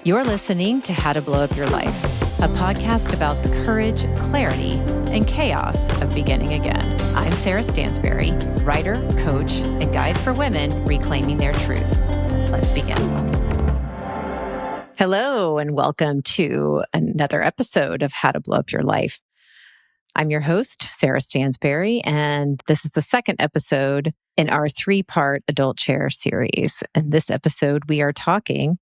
You're listening to How to Blow Up Your Life, a podcast about the courage, clarity, and chaos of beginning again. I'm Sara Stansberry, writer, coach, and guide for women reclaiming their truth. Let's begin. Hello, and welcome to another episode of How to Blow Up Your Life. I'm your host, Sara Stansberry, and this is the second episode in our 3-part Adult Chair series. In this episode, we are talking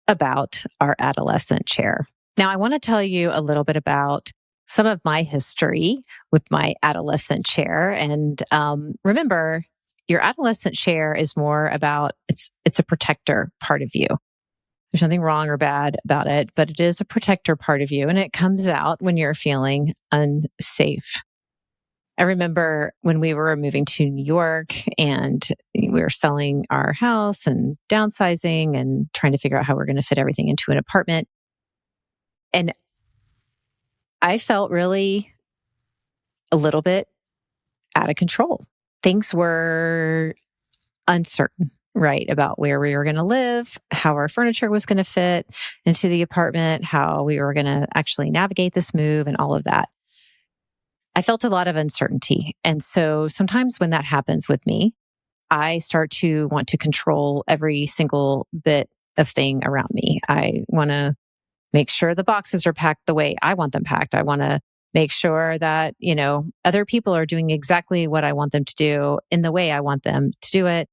about our adolescent chair. Now, I want to tell you a little bit about some of my history with my adolescent chair. And remember, your adolescent chair is more about, it's a protector part of you. There's nothing wrong or bad about it, but it is a protector part of you. And it comes out when you're feeling unsafe. I remember when we were moving to New York and we were selling our house and downsizing and trying to figure out how we're going to fit everything into an apartment. And I felt really a little bit out of control. Things were uncertain, right? About where we were going to live, how our furniture was going to fit into the apartment, how we were going to actually navigate this move and all of that. I felt a lot of uncertainty. And so sometimes when that happens with me, I start to want to control every single bit of thing around me. I want to make sure the boxes are packed the way I want them packed. I want to make sure that, other people are doing exactly what I want them to do in the way I want them to do it.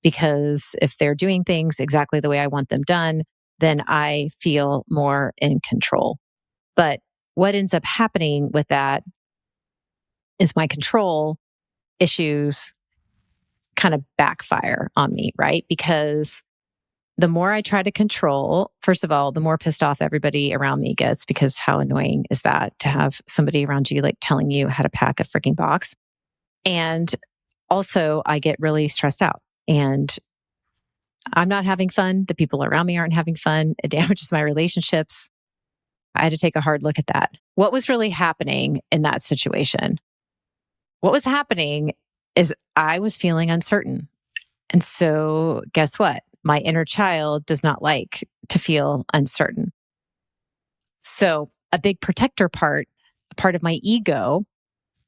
Because if they're doing things exactly the way I want them done, then I feel more in control. But what ends up happening with that is my control issues kind of backfire on me, right? Because the more I try to control, first of all, the more pissed off everybody around me gets, because how annoying is that to have somebody around you like telling you how to pack a freaking box? And also I get really stressed out and I'm not having fun. The people around me aren't having fun. It damages my relationships. I had to take a hard look at that. What was really happening in that situation? What was happening is I was feeling uncertain. And so guess what? My inner child does not like to feel uncertain. So a big protector part of my ego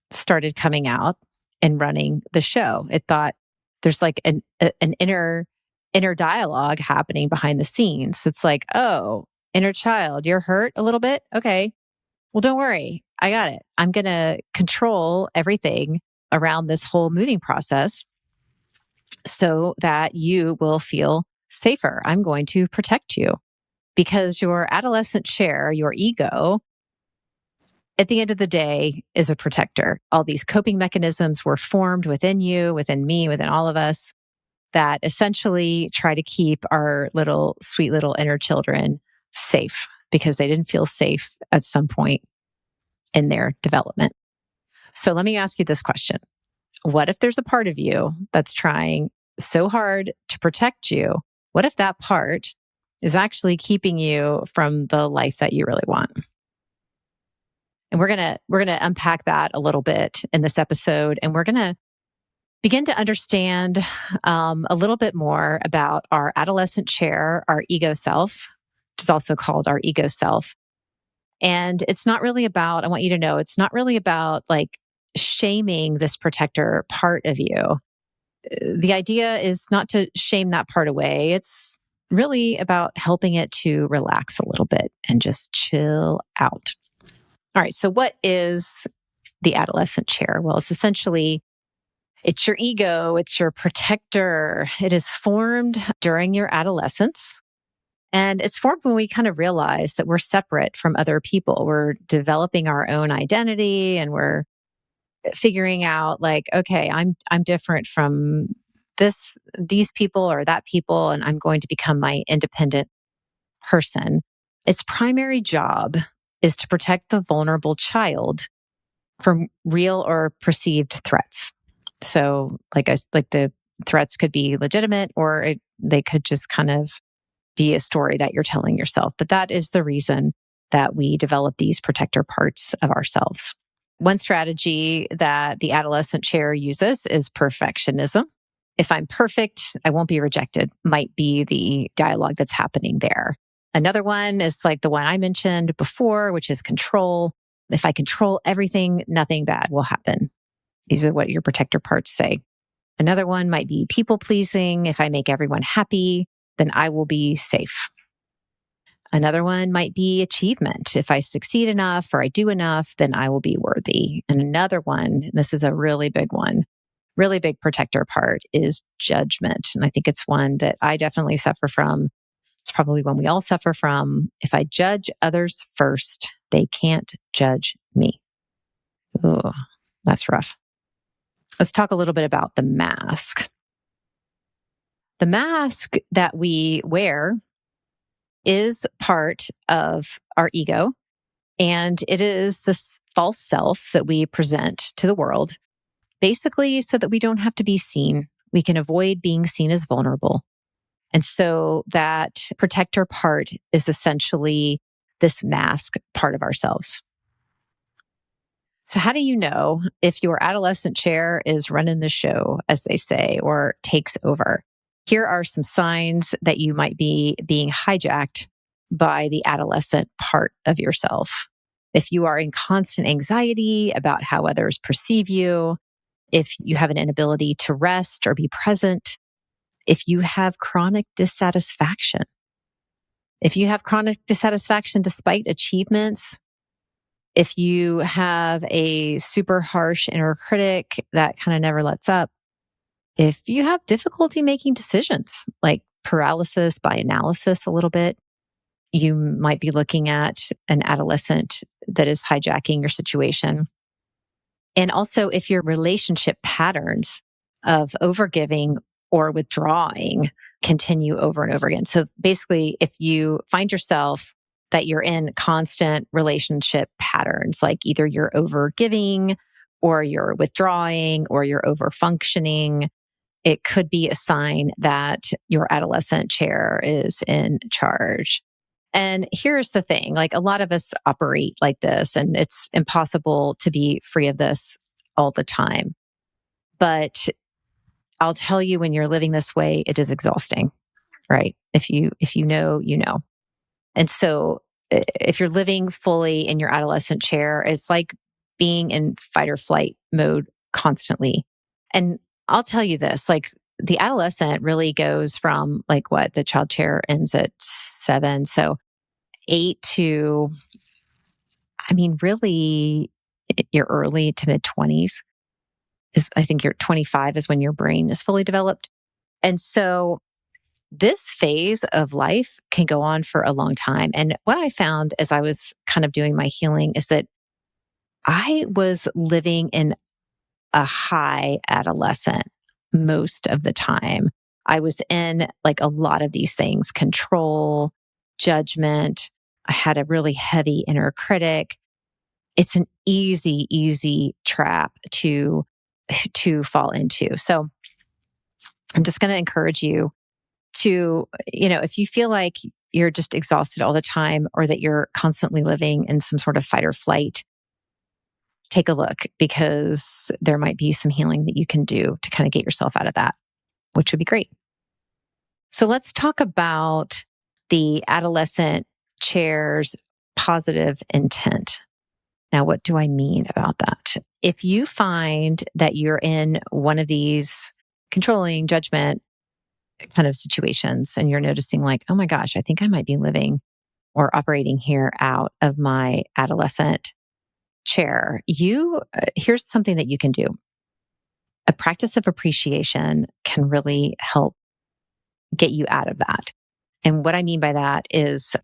started coming out and running the show. It thought there's like an inner dialogue happening behind the scenes. It's like, oh, inner child, you're hurt a little bit? Okay. Well, don't worry. I got it. I'm going to control everything around this whole moving process so that you will feel safer. I'm going to protect you because your adolescent chair, your ego, at the end of the day is a protector. All these coping mechanisms were formed within you, within me, within all of us that essentially try to keep our sweet little inner children safe because they didn't feel safe at some point in their development. So let me ask you this question. What if there's a part of you that's trying so hard to protect you? What if that part is actually keeping you from the life that you really want? And we're going to unpack that a little bit in this episode, and we're going to begin to understand a little bit more about our adolescent chair, our ego self, which is also called our ego self. And it's not really about, I want you to know, it's not really about like shaming this protector part of you. The idea is not to shame that part away. It's really about helping it to relax a little bit and just chill out. All right. So what is the adolescent chair? Well, it's your ego. It's your protector. It is formed during your adolescence. And it's formed when we kind of realize that we're separate from other people. We're developing our own identity and we're figuring out like, okay, I'm different from these people or that people, and I'm going to become my independent person. Its primary job is to protect the vulnerable child from real or perceived threats. So like the threats could be legitimate or they could just kind of be a story that you're telling yourself. But that is the reason that we develop these protector parts of ourselves. One strategy that the adolescent chair uses is perfectionism. If I'm perfect, I won't be rejected, might be the dialogue that's happening there. Another one is like the one I mentioned before, which is control. If I control everything, nothing bad will happen. These are what your protector parts say. Another one might be people pleasing. If I make everyone happy, then I will be safe. Another one might be achievement. If I succeed enough or I do enough, then I will be worthy. And another one, and this is a really big one, really big protector part, is judgment. And I think it's one that I definitely suffer from. It's probably one we all suffer from. If I judge others first, they can't judge me. Ugh, that's rough. Let's talk a little bit about the mask. The mask that we wear is part of our ego, and it is this false self that we present to the world, basically so that we don't have to be seen. We can avoid being seen as vulnerable. And so that protector part is essentially this mask part of ourselves. So, how do you know if your adolescent chair is running the show, as they say, or takes over? Here are some signs that you might be being hijacked by the adolescent part of yourself. If you are in constant anxiety about how others perceive you, if you have an inability to rest or be present, if you have chronic dissatisfaction, if you have chronic dissatisfaction despite achievements, if you have a super harsh inner critic that kind of never lets up, if you have difficulty making decisions, like paralysis by analysis a little bit, you might be looking at an adolescent that is hijacking your situation. And also, if your relationship patterns of overgiving or withdrawing continue over and over again. So basically, if you find yourself that you're in constant relationship patterns, like either you're overgiving or you're withdrawing or you're over functioning, it could be a sign that your adolescent chair is in charge. And here's the thing, like a lot of us operate like this, and it's impossible to be free of this all the time. But I'll tell you, when you're living this way, it is exhausting, right? If you know, you know. And so if you're living fully in your adolescent chair, it's like being in fight or flight mode constantly. And I'll tell you this, like the adolescent really goes from like what the child chair ends at 7. So 8 to, I mean, really your early to mid 20s is, I think your 25 is when your brain is fully developed. And so this phase of life can go on for a long time. And what I found as I was kind of doing my healing is that I was living in a high adolescent most of the time. I was in like a lot of these things: control, judgment. I had a really heavy inner critic. It's an easy trap to fall into. So I'm just going to encourage you to, if you feel like you're just exhausted all the time or that you're constantly living in some sort of fight or flight, take a look, because there might be some healing that you can do to kind of get yourself out of that, which would be great. So let's talk about the adolescent chair's positive intent. Now, what do I mean about that? If you find that you're in one of these controlling judgment kind of situations and you're noticing like, oh my gosh, I think I might be living or operating here out of my adolescent chair, here's something that you can do. A practice of appreciation can really help get you out of that. And what I mean by that is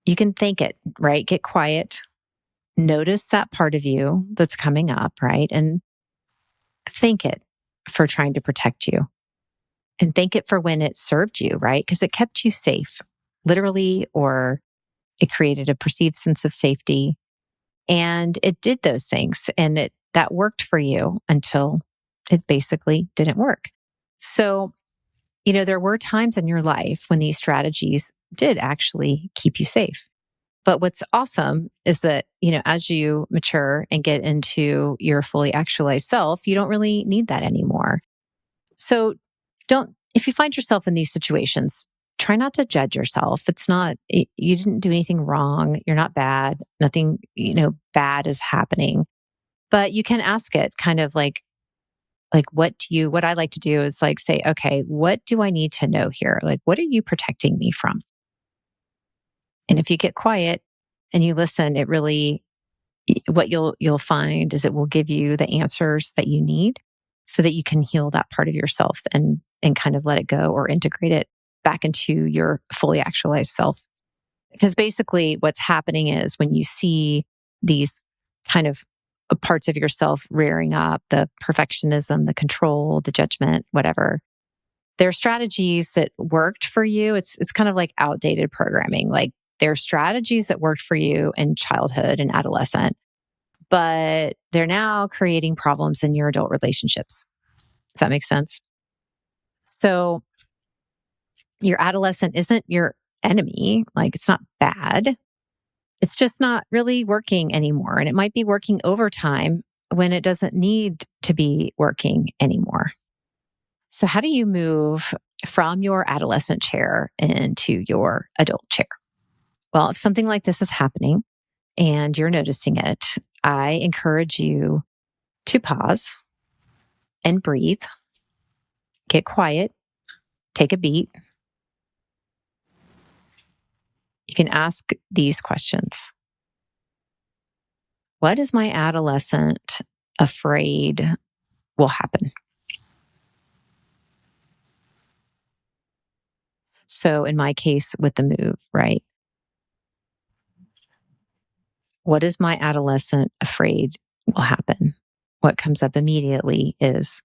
you can thank it, right? Get quiet. Notice that part of you that's coming up, right? And thank it for trying to protect you. And thank it for when it served you, right? Because it kept you safe, literally, or it created a perceived sense of safety. And it did those things, and that worked for you until it basically didn't work. So, there were times in your life when these strategies did actually keep you safe. But what's awesome is that, as you mature and get into your fully actualized self, you don't really need that anymore. So if you find yourself in these situations, try not to judge yourself. It's not, you didn't do anything wrong. You're not bad. Nothing, bad is happening. But you can ask it kind of like, what I like to do is like say, okay, what do I need to know here? Like, what are you protecting me from? And if you get quiet and you listen, it really, what you'll find is it will give you the answers that you need so that you can heal that part of yourself and kind of let it go or integrate it back into your fully actualized self. Because basically what's happening is when you see these kind of parts of yourself rearing up, the perfectionism, the control, the judgment, whatever, there are strategies that worked for you. It's kind of like outdated programming. Like there are strategies that worked for you in childhood and adolescent, but they're now creating problems in your adult relationships. Does that make sense? So your adolescent isn't your enemy. Like it's not bad. It's just not really working anymore. And it might be working overtime when it doesn't need to be working anymore. So how do you move from your adolescent chair into your adult chair? Well, if something like this is happening and you're noticing it, I encourage you to pause and breathe, get quiet, take a beat. You can ask these questions. What is my adolescent afraid will happen? So in my case with the move, right? What is my adolescent afraid will happen? What comes up immediately is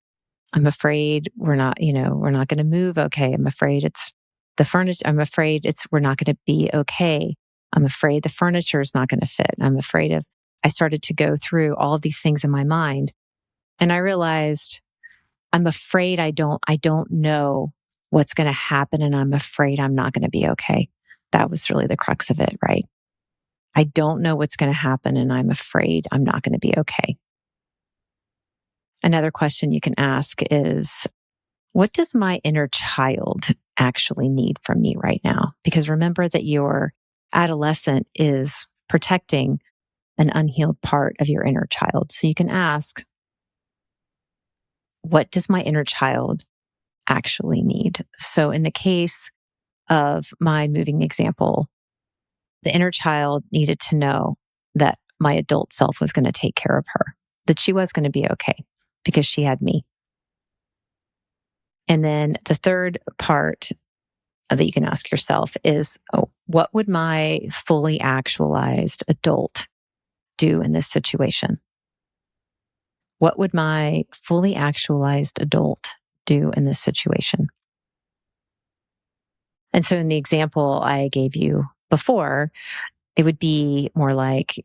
I'm afraid we're not going to move okay. I'm afraid it's the furniture. I'm afraid we're not going to be okay. I'm afraid the furniture is not going to fit. I started to go through all of these things in my mind and I realized I'm afraid I don't know what's going to happen and I'm afraid I'm not going to be okay. That was really the crux of it, right? I don't know what's going to happen and I'm afraid I'm not going to be okay. Another question you can ask is, what does my inner child actually need from me right now? Because remember that your adolescent is protecting an unhealed part of your inner child. So you can ask, what does my inner child actually need? So in the case of my moving example, the inner child needed to know that my adult self was going to take care of her, that she was going to be okay because she had me. And then the third part that you can ask yourself is, what would my fully actualized adult do in this situation? What would my fully actualized adult do in this situation? And so in the example I gave you before, it would be more like,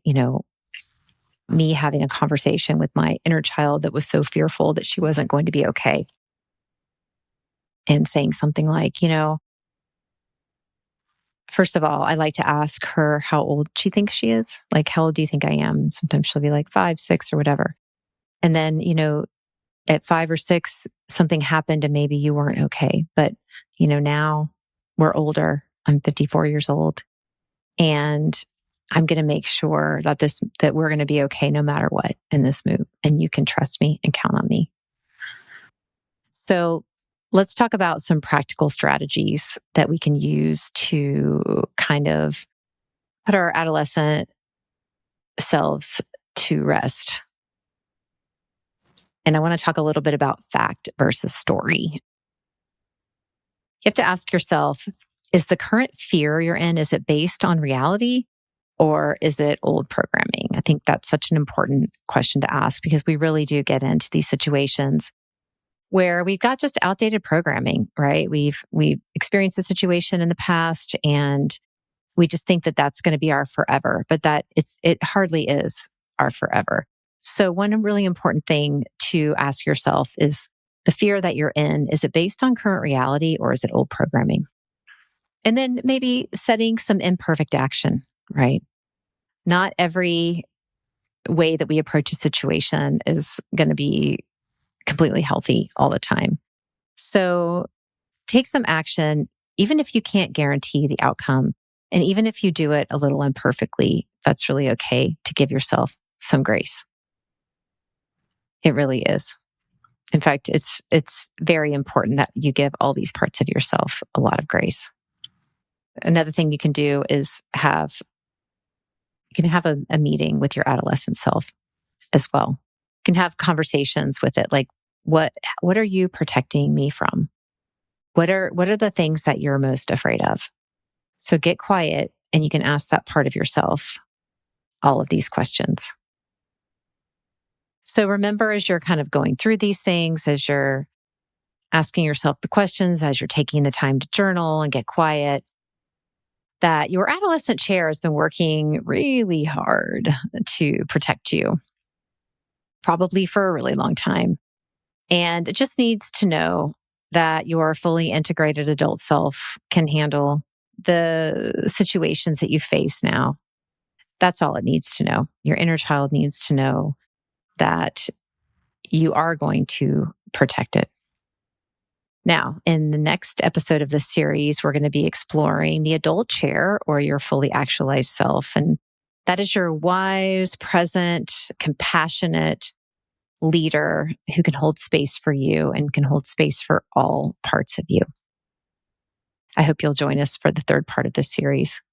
me having a conversation with my inner child that was so fearful that she wasn't going to be okay. And saying something like, first of all, I like to ask her how old she thinks she is. Like, how old do you think I am? And sometimes she'll be like 5, 6, or whatever. And then, at 5 or 6, something happened and maybe you weren't okay. But, now we're older. I'm 54 years old. And I'm going to make sure that we're going to be okay no matter what in this move. And you can trust me and count on me. So let's talk about some practical strategies that we can use to kind of put our adolescent selves to rest. And I want to talk a little bit about fact versus story. You have to ask yourself, is the current fear you're in, is it based on reality or is it old programming? I think that's such an important question to ask because we really do get into these situations where we've got just outdated programming, right? We've experienced a situation in the past and we just think that that's going to be our forever, but it hardly is our forever. So one really important thing to ask yourself is the fear that you're in, is it based on current reality or is it old programming? And then maybe setting some imperfect action, right? Not every way that we approach a situation is going to be completely healthy all the time. So take some action even if you can't guarantee the outcome, and even if you do it a little imperfectly, that's really okay to give yourself some grace. It really is. In fact, it's very important that you give all these parts of yourself a lot of grace. Another thing you can do is you can have a meeting with your adolescent self as well. You can have conversations with it, like what are you protecting me from? What are the things that you're most afraid of? So get quiet and you can ask that part of yourself all of these questions. So remember, as you're kind of going through these things, as you're asking yourself the questions, as you're taking the time to journal and get quiet, that your adolescent chair has been working really hard to protect you, probably for a really long time. And it just needs to know that your fully integrated adult self can handle the situations that you face now. That's all it needs to know. Your inner child needs to know that you are going to protect it. Now, in the next episode of this series, we're going to be exploring the adult chair, or your fully actualized self. And that is your wise, present, compassionate leader who can hold space for you and can hold space for all parts of you. I hope you'll join us for the third part of this series.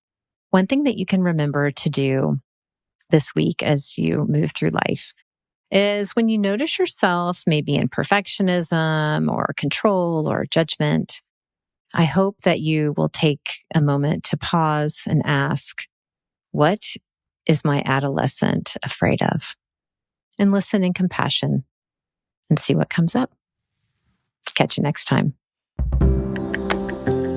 One thing that you can remember to do this week as you move through life is when you notice yourself maybe in perfectionism or control or judgment, I hope that you will take a moment to pause and ask, what is my adolescent afraid of? And listen in compassion and see what comes up. Catch you next time.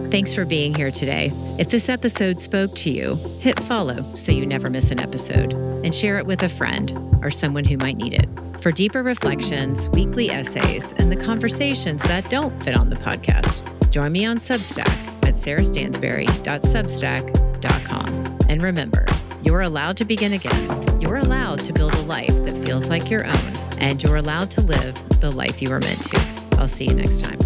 Thanks for being here today. If this episode spoke to you, hit follow so you never miss an episode, and share it with a friend or someone who might need it. For deeper reflections, weekly essays, and the conversations that don't fit on the podcast, join me on Substack at sarastansberry.substack.com. And remember, you're allowed to begin again. You're allowed to build a life that feels like your own, and you're allowed to live the life you were meant to. I'll see you next time.